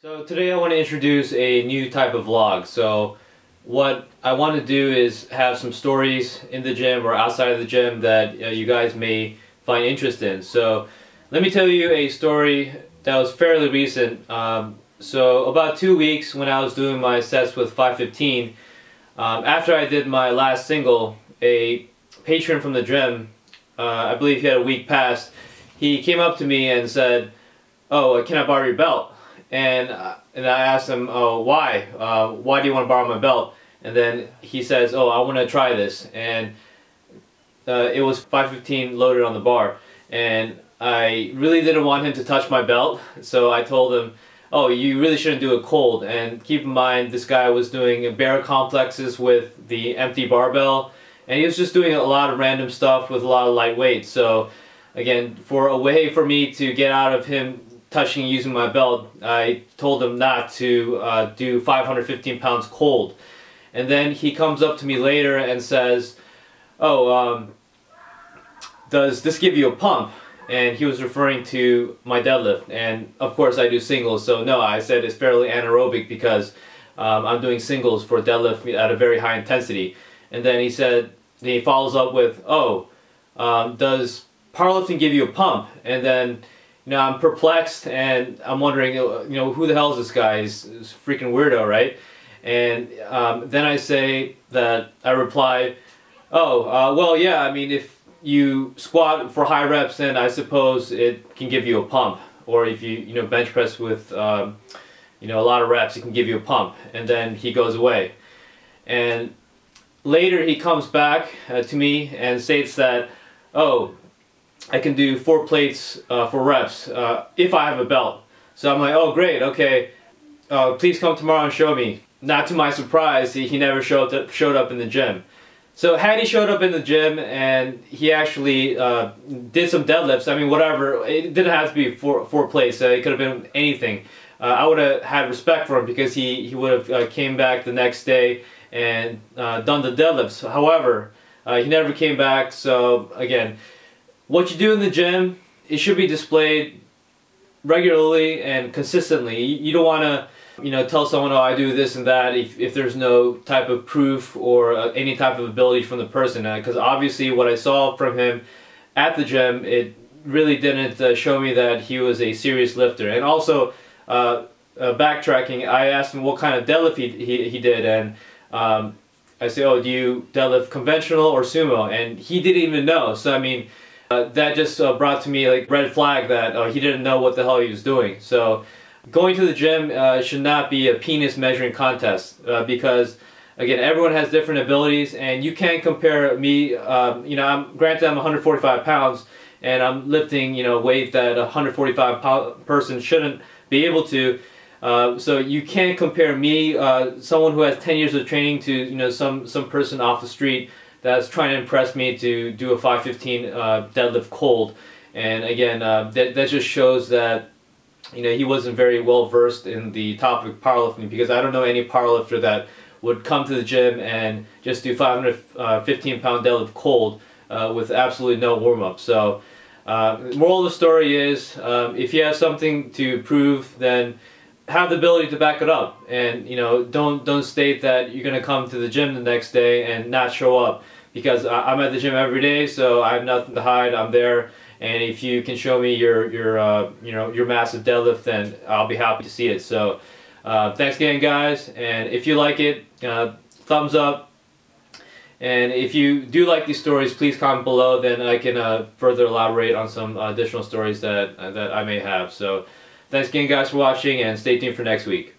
So today I want to introduce a new type of vlog. So what I want to do is have some stories in the gym or outside of the gym that you guys may find interest in. So let me tell you a story that was fairly recent. So about 2 weeks when I was doing my sets with 515, after I did my last single, a patron from the gym, I believe he had a week past, he came up to me and said, "Oh, can I borrow your belt?" And I asked him, "Oh, why? Why do you want to borrow my belt?" And then he says, "Oh, I want to try this." And it was 515 loaded on the bar. And I really didn't want him to touch my belt. So I told him, "Oh, you really shouldn't do it cold." And keep in mind, this guy was doing bear complexes with the empty barbell. And he was just doing a lot of random stuff with a lot of light weight. So again, for a way for me to get out of him touching using my belt, I told him not to do 515 pounds cold. And then he comes up to me later and says, "Oh, does this give you a pump?" And he was referring to my deadlift. And of course I do singles, so no, I said it's fairly anaerobic because I'm doing singles for deadlift at a very high intensity. And then he follows up with, "Oh, does powerlifting give you a pump?" And then I'm perplexed and I'm wondering, who the hell is this guy? He's a freaking weirdo, right? And then I replied, "Oh, well, yeah, I mean, if you squat for high reps, then I suppose it can give you a pump. Or if you bench press with, a lot of reps, it can give you a pump." And then he goes away. And later he comes back to me and states that, "Oh, I can do 4 plates for reps if I have a belt." So I'm like, "Oh, great, okay, please come tomorrow and show me." Not to my surprise, he never showed up in the gym. So had he showed up in the gym and he actually did some deadlifts, I mean, whatever, it didn't have to be four plates, it could have been anything. I would have had respect for him because he would have came back the next day and done the deadlifts. However, he never came back. So again, what you do in the gym, it should be displayed regularly and consistently. You don't want to, tell someone, "Oh, I do this and that," if there's no type of proof or any type of ability from the person. Because obviously what I saw from him at the gym, it really didn't show me that he was a serious lifter. And also, backtracking, I asked him what kind of deadlift he did, and I said, "Oh, do you deadlift conventional or sumo?" And he didn't even know. So I mean, that just brought to me like red flag that he didn't know what the hell he was doing. So going to the gym should not be a penis measuring contest because again, everyone has different abilities, and you can't compare me. Granted, I'm 145 pounds and I'm lifting weight that a 145 pound person shouldn't be able to. So you can't compare me, someone who has 10 years of training, to some person off the street that's trying to impress me to do a 515 deadlift cold. And again, that just shows that he wasn't very well versed in the topic of powerlifting, because I don't know any powerlifter that would come to the gym and just do 515 pound deadlift cold with absolutely no warm-up. So moral of the story is, if you have something to prove, then have the ability to back it up. And don't state that you're going to come to the gym the next day and not show up, because I'm at the gym every day, so I have nothing to hide. I'm there, and if you can show me your massive deadlift, then I'll be happy to see it. So thanks again, guys, and if you like it, thumbs up. And if you do like these stories, please comment below, then I can further elaborate on some additional stories that I may have. So thanks again, guys, for watching, and stay tuned for next week.